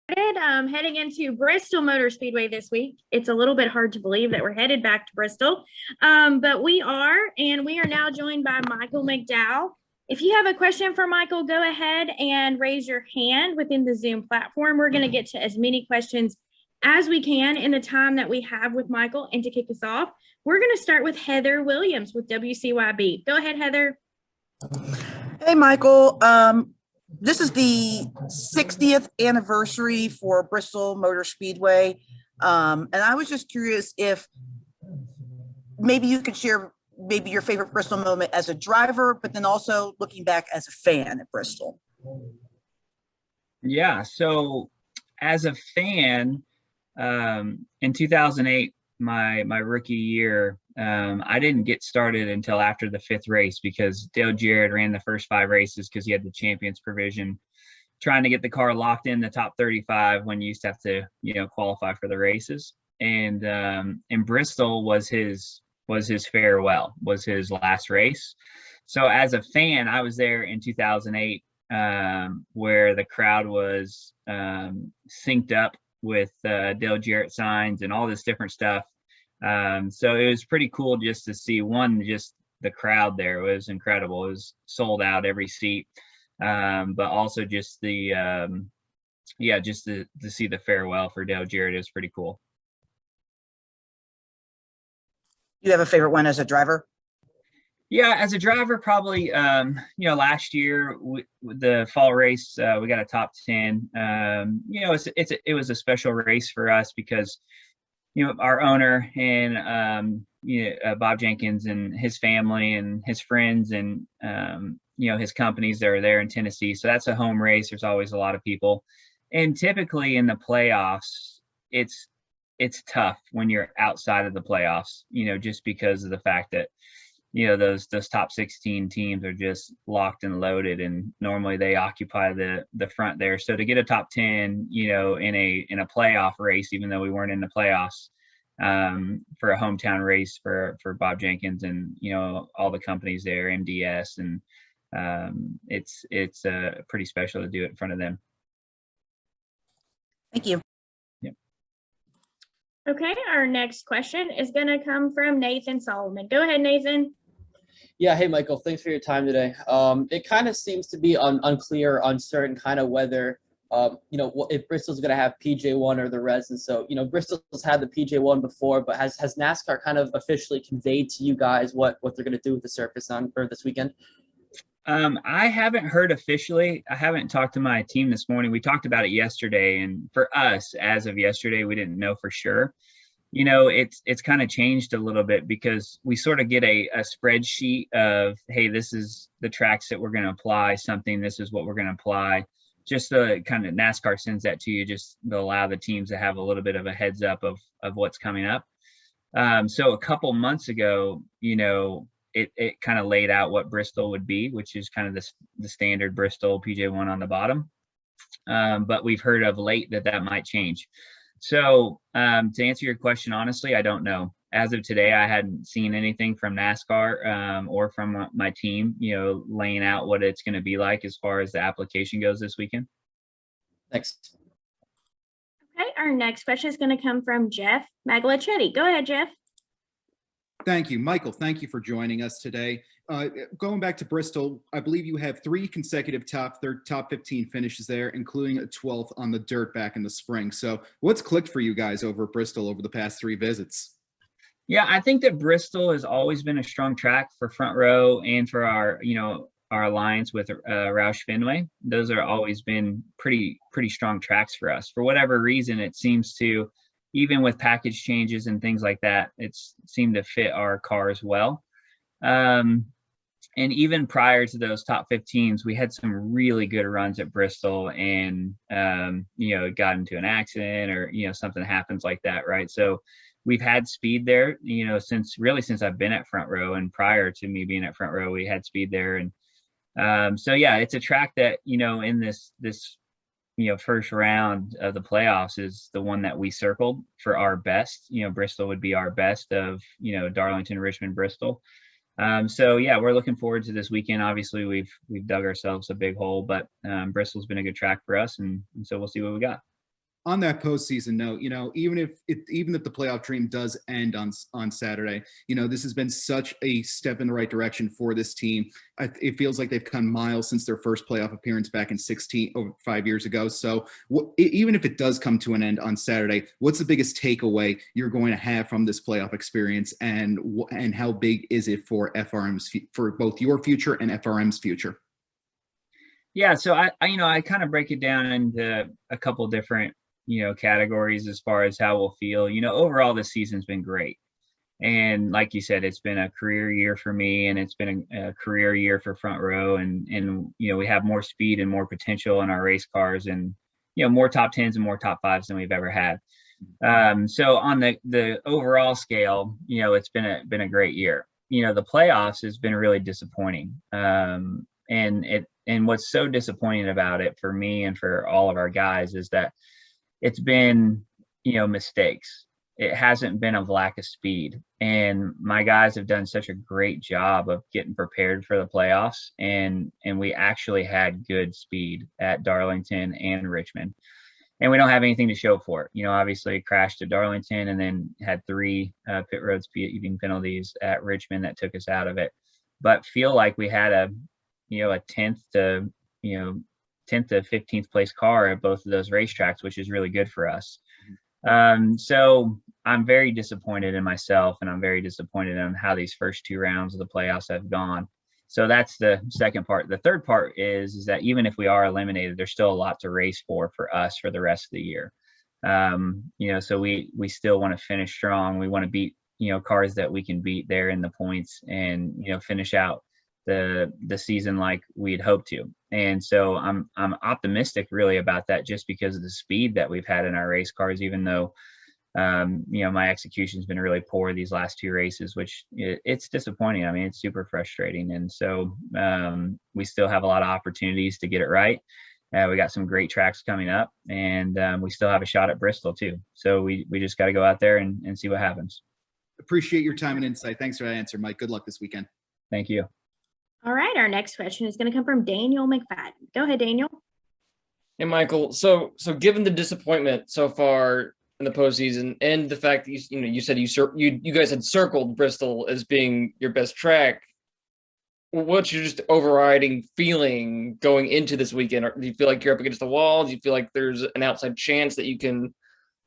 Heading into Bristol Motor Speedway this week. It's a little bit hard to believe that we're headed back to Bristol, but we are, and we are now joined by Michael McDowell. If you have a question for Michael, go ahead and raise your hand within the Zoom platform. We're going to get to as many questions as we can in the time that we have with Michael. And to kick us off, we're going to start with Heather Williams with WCYB. Go ahead, Heather. Hey, Michael. This is the 60th anniversary for Bristol Motor Speedway. And I was just curious if maybe you could share maybe your favorite Bristol moment as a driver, but then also looking back as a fan at Bristol. Yeah, so as a fan, in 2008, my rookie year, I didn't get started until after the 5th race because Dale Jarrett ran the first 5 races because he had the champions provision, trying to get the car locked in the top 35 when you used to have to, qualify for the races. And Bristol was his farewell, was his last race. So as a fan, I was there in 2008, where the crowd was synced up with Dale Jarrett signs and all this different stuff. So it was pretty cool just to see just the crowd there. It was incredible. It was sold out every seat. But also just to see the farewell for Dale Jarrett is pretty cool. You have a favorite one as a driver? Yeah, as a driver, probably, last year with the fall race, we got a top 10. It was a special race for us because, our owner and, Bob Jenkins and his family and his friends and, his companies that are there in Tennessee. So that's a home race. There's always a lot of people. And typically in the playoffs, it's tough when you're outside of the playoffs, just because of the fact that, those top 16 teams are just locked and loaded, and normally they occupy the front there. So to get a top 10, in a playoff race, even though we weren't in the playoffs, for a hometown race for Bob Jenkins and, all the companies there, MDS, and it's pretty special to do it in front of them. Thank you. Okay, our next question is going to come from Nathan Solomon. Go ahead, Nathan. Yeah, hey, Michael, thanks for your time today. It kind of seems to be unclear, uncertain kind of whether, if Bristol's going to have PJ1 or the Reds. And so, Bristol's had the PJ1 before, but has NASCAR kind of officially conveyed to you guys what they're going to do with the surface for this weekend? I haven't heard officially. I haven't talked to my team this morning. We talked about it yesterday, and for us, as of yesterday, we didn't know for sure. It's kind of changed a little bit because we sort of get a spreadsheet of, hey, this is the tracks that we're going to apply something. This is what we're going to apply. Just the kind of NASCAR sends that to you just to allow the teams to have a little bit of a heads up of what's coming up. So a couple months ago, it kind of laid out what Bristol would be, which is kind of the standard Bristol PJ1 on the bottom. But we've heard of late that might change. So to answer your question, honestly, I don't know. As of today, I hadn't seen anything from NASCAR or from my team, laying out what it's going to be like as far as the application goes this weekend. Thanks. Okay, our next question is going to come from Jeff Maglachetti. Go ahead, Jeff. Thank you, Michael. Thank you for joining us today. Going back to Bristol, I believe you have 3 consecutive top 15 finishes there, including a 12th on the dirt back in the spring. So what's clicked for you guys over at Bristol over the past 3 visits? Yeah, I think that Bristol has always been a strong track for Front Row and for our alliance with Roush Fenway. Those are always been pretty strong tracks for us. For whatever reason, it seems to, even with package changes and things like that, it's seemed to fit our cars well. And even prior to those top 15s, we had some really good runs at Bristol, and got into an accident or something happens like that, right? So we've had speed there, since I've been at Front Row, and prior to me being at Front Row, we had speed there. And so yeah, it's a track that in this first round of the playoffs is the one that we circled for our best. Bristol would be our best of Darlington, Richmond, Bristol. So yeah, we're looking forward to this weekend. Obviously, we've dug ourselves a big hole, but Bristol's been a good track for us, and so we'll see what we got. on that postseason note, even if the playoff dream does end on Saturday, this has been such a step in the right direction for this team. It feels like they've come miles since their first playoff appearance back in 5 years ago. So even if it does come to an end on Saturday, what's the biggest takeaway you're going to have from this playoff experience, and how big is it for FRM's, for both your future and FRM's future? Yeah, so I kind of break it down into a couple different categories as far as how we'll feel. Overall this season's been great, and like you said, it's been a career year for me, and it's been a career year for Front Row, and we have more speed and more potential in our race cars, and more top 10s and more top 5s than we've ever had. So on the overall scale, it's been a great year. The playoffs has been really disappointing, and what's so disappointing about it for me and for all of our guys is that it's been, mistakes. It hasn't been of lack of speed. And my guys have done such a great job of getting prepared for the playoffs. And we actually had good speed at Darlington and Richmond. And we don't have anything to show for it. Obviously crashed at Darlington and then had 3 pit road speeding penalties at Richmond that took us out of it. But feel like we had a 10th to 15th place car at both of those racetracks, which is really good for us. So I'm very disappointed in myself, and I'm very disappointed in how these first 2 rounds of the playoffs have gone. So that's the second part. The third part is that even if we are eliminated, there's still a lot to race for us for the rest of the year. So we still want to finish strong. We want to beat, cars that we can beat there in the points, and, finish out the season like we'd hoped to. And so I'm optimistic really about that, just because of the speed that we've had in our race cars, even though my execution's been really poor these last 2 races, which it's disappointing. I mean, it's super frustrating. And so we still have a lot of opportunities to get it right. We got some great tracks coming up, and we still have a shot at Bristol too. So we just got to go out there and see what happens. Appreciate your time and insight. Thanks for that answer, Mike. Good luck this weekend. Thank you. All right, our next question is going to come from Daniel McFadden. Go ahead, Daniel. Hey, Michael. So given the disappointment so far in the postseason, and the fact that you said you guys had circled Bristol as being your best track, what's your just overriding feeling going into this weekend? Do you feel like you're up against the wall? Do you feel like there's an outside chance that you can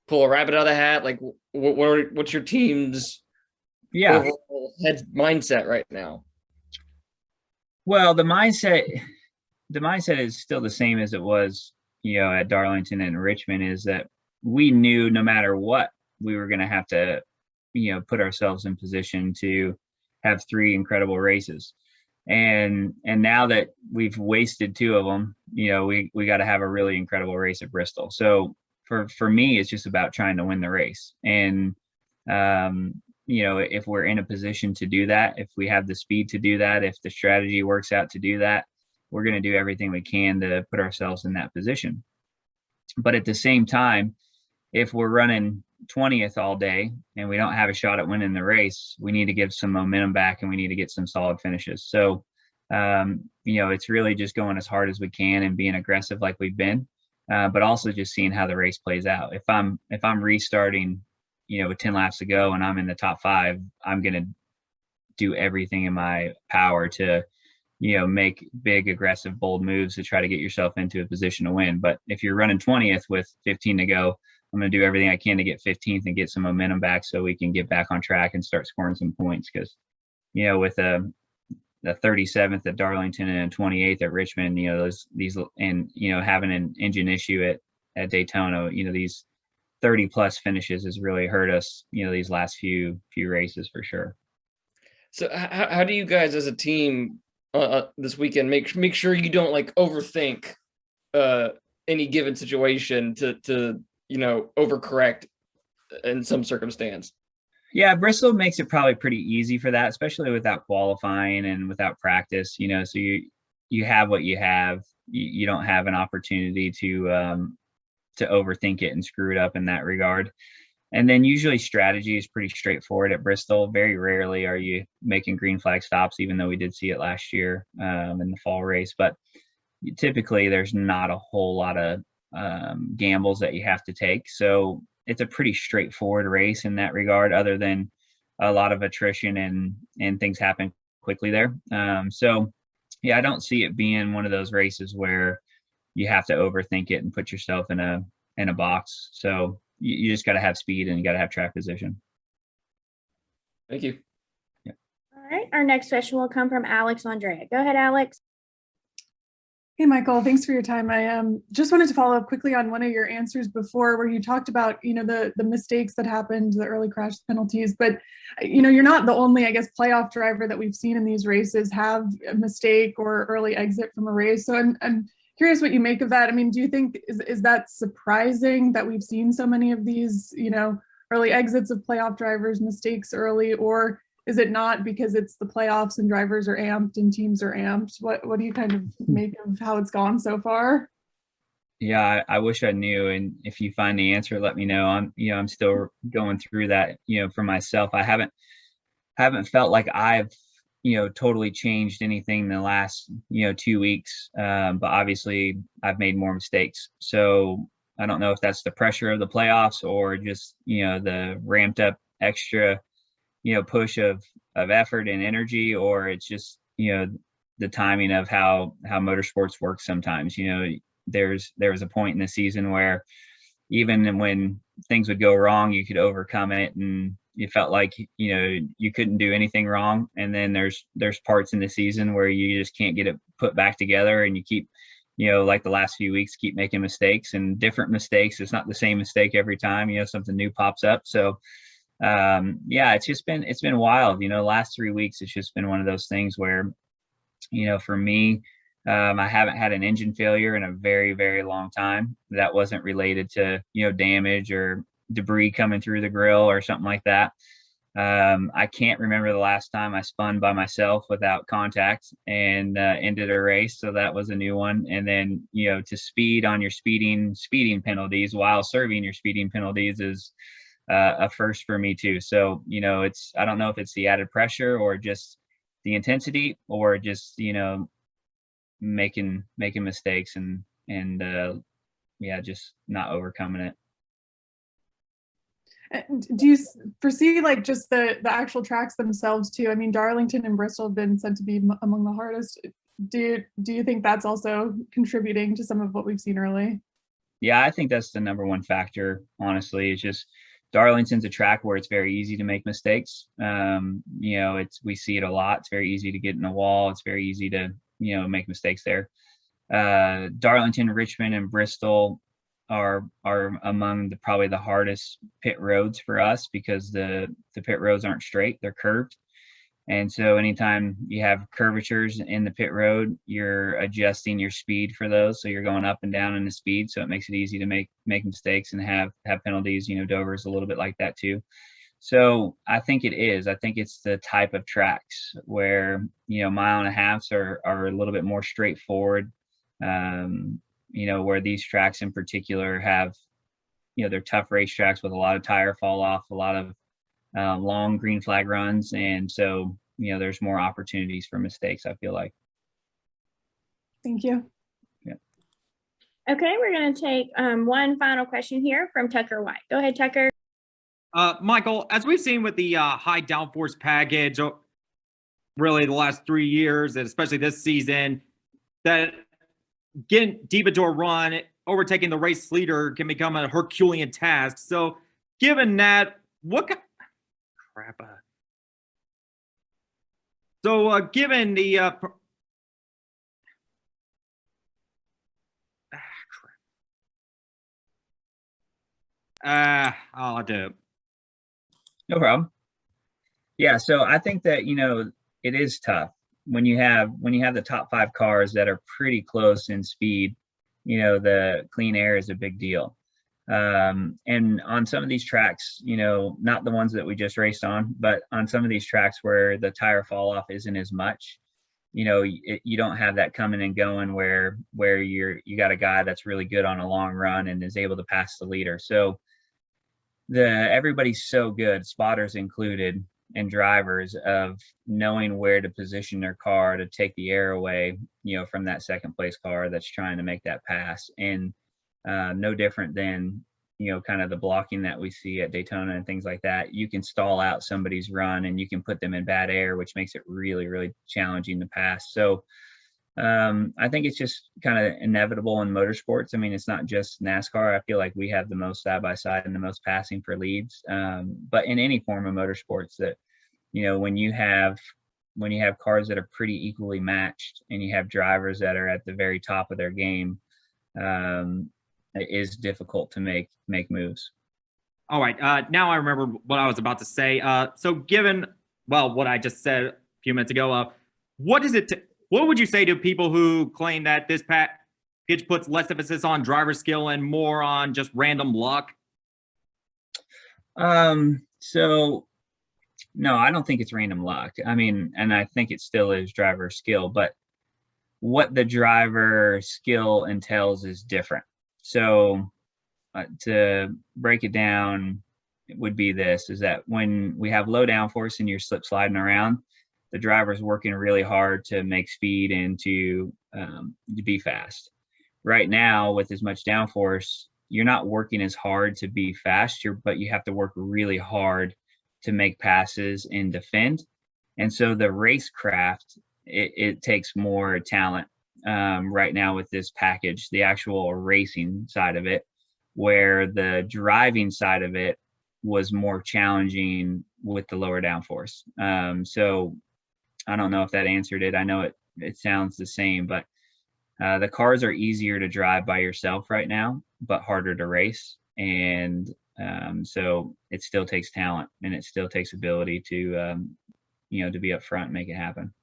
pull a rabbit out of the hat? Like, what's your team's overall head mindset right now? Well, the mindset is still the same as it was, at Darlington and Richmond, is that we knew no matter what, we were going to have to, put ourselves in position to have 3 incredible races. And now that we've wasted 2 of them, we got to have a really incredible race at Bristol. So for me, it's just about trying to win the race. And, if we're in a position to do that, if we have the speed to do that, if the strategy works out to do that, we're going to do everything we can to put ourselves in that position. But at the same time, if we're running 20th all day and we don't have a shot at winning the race, we need to give some momentum back, and we need to get some solid finishes. So, it's really just going as hard as we can and being aggressive like we've been, but also just seeing how the race plays out. If I'm restarting, with 10 laps to go and I'm in the top 5, I'm going to do everything in my power to, make big, aggressive, bold moves to try to get yourself into a position to win. But if you're running 20th with 15 to go, I'm going to do everything I can to get 15th and get some momentum back so we can get back on track and start scoring some points. Because, with the 37th at Darlington and 28th at Richmond, having an engine issue at Daytona, these 30 plus finishes has really hurt us, these last few races for sure. So how do you guys as a team this weekend make sure you don't overthink any given situation to overcorrect in some circumstance? Yeah, Bristol makes it probably pretty easy for that, especially without qualifying and without practice, so you have what you have. You don't have an opportunity to overthink it and screw it up in that regard. And then usually strategy is pretty straightforward at Bristol. Very rarely are you making green flag stops, even though we did see it last year in the fall race. But typically there's not a whole lot of gambles that you have to take. So it's a pretty straightforward race in that regard, other than a lot of attrition and things happen quickly there. So yeah, I don't see it being one of those races where you have to overthink it and put yourself in a box. So you just got to have speed and you got to have track position. Thank you. All right, our next question will come from Alex Andrea. Go ahead, Alex. Hey, Michael, thanks for your time. I just wanted to follow up quickly on one of your answers before where you talked about, the mistakes that happened, the early crash penalties, but, you're not the only, I guess, playoff driver that we've seen in these races have a mistake or early exit from a race. So I'm curious what you make of that. I mean, do you think, is that surprising that we've seen so many of these, early exits of playoff drivers, mistakes early, or is it not because it's the playoffs and drivers are amped and teams are amped? What do you kind of make of how it's gone so far? Yeah, I wish I knew. And if you find the answer, let me know. I'm still going through that, for myself. I haven't felt like I've, totally changed anything in the last, 2 weeks. But obviously I've made more mistakes. So I don't know if that's the pressure of the playoffs or just, the ramped up extra push of effort and energy, or it's just the timing of how motorsports works sometimes. There was a point in the season where even when things would go wrong, you could overcome it and you felt like you couldn't do anything wrong, and then there's parts in the season where you just can't get it put back together, and you keep like the last few weeks keep making mistakes and different mistakes. It's not the same mistake every time, something new pops up. So yeah, it's been wild. The last 3 weeks, it's just been one of those things where, for me, I haven't had an engine failure in a very, very long time. That wasn't related to, damage or debris coming through the grill or something like that. I can't remember the last time I spun by myself without contact and ended a race. So that was a new one. And then, to speed on your speeding penalties while serving your speeding penalties is a first for me too. So, I don't know if it's the added pressure or just the intensity or just, making mistakes and yeah, just not overcoming it. Do you foresee like just the actual tracks themselves too? I mean, Darlington and Bristol have been said to be among the hardest. Do you think that's also contributing to some of what we've seen early? Yeah, I think that's the number one factor, honestly. It's just Darlington's a track where it's very easy to make mistakes. We see it a lot. It's very easy to get in the wall. It's very easy to, make mistakes there. Darlington, Richmond, and Bristol are among probably the hardest pit roads for us because the pit roads aren't straight, they're curved. And so anytime you have curvatures in the pit road, you're adjusting your speed for those. So you're going up and down in the speed. So it makes it easy to make mistakes and have penalties. Dover's a little bit like that too. So I think it is. I think it's the type of tracks where, mile and a halves are a little bit more straightforward. Where these tracks in particular have, they're tough racetracks with a lot of tire fall off, a lot of long green flag runs. And so, there's more opportunities for mistakes, I feel like. Thank you. Yeah. Okay, we're going to take one final question here from Tucker White. Go ahead, Tucker. Michael, as we've seen with the high downforce package, really the last 3 years, and especially this season, that getting deep into a run, overtaking the race leader can become a Herculean task. So given that, given the I'll do it. No problem. Yeah, so I think that, it is tough when you have the top 5 cars that are pretty close in speed. The clean air is a big deal. And on some of these tracks, not the ones that we just raced on, but on some of these tracks where the tire fall off isn't as much, you don't have that coming and going where you got a guy that's really good on a long run and is able to pass the leader. So everybody's so good, spotters included, and drivers, of knowing where to position their car to take the air away, from that second place car that's trying to make that pass. And no different than, kind of the blocking that we see at Daytona and things like that. You can stall out somebody's run and you can put them in bad air, which makes it really, really challenging to pass. So I think it's just kind of inevitable in motorsports. I mean, it's not just NASCAR. I feel like we have the most side by side and the most passing for leads. But in any form of motorsports, that when you have cars that are pretty equally matched and you have drivers that are at the very top of their game, it is difficult to make moves. All right. Now I remember what I was about to say. So given, what I just said a few minutes ago, what would you say to people who claim that this package puts less emphasis on driver skill and more on just random luck? So no, I don't think it's random luck. I mean, and I think it still is driver skill, but what the driver skill entails is different. So to break it down, it would be this, is that when we have low downforce and you're slip sliding around, the driver's working really hard to make speed and to be fast. Right now, with as much downforce, you're not working as hard to be fast, but you have to work really hard to make passes and defend. And so the racecraft, it takes more talent right now with this package, the actual racing side of it, where the driving side of it was more challenging with the lower downforce. So I don't know if that answered it. I know it sounds the same, but the cars are easier to drive by yourself right now, but harder to race. And so it still takes talent and it still takes ability to, to be up front and make it happen.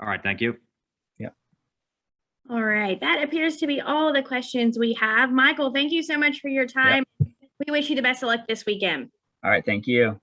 All right. Thank you. Yeah. All right. That appears to be all the questions we have. Michael, thank you so much for your time. We wish you the best of luck this weekend. All right. Thank you.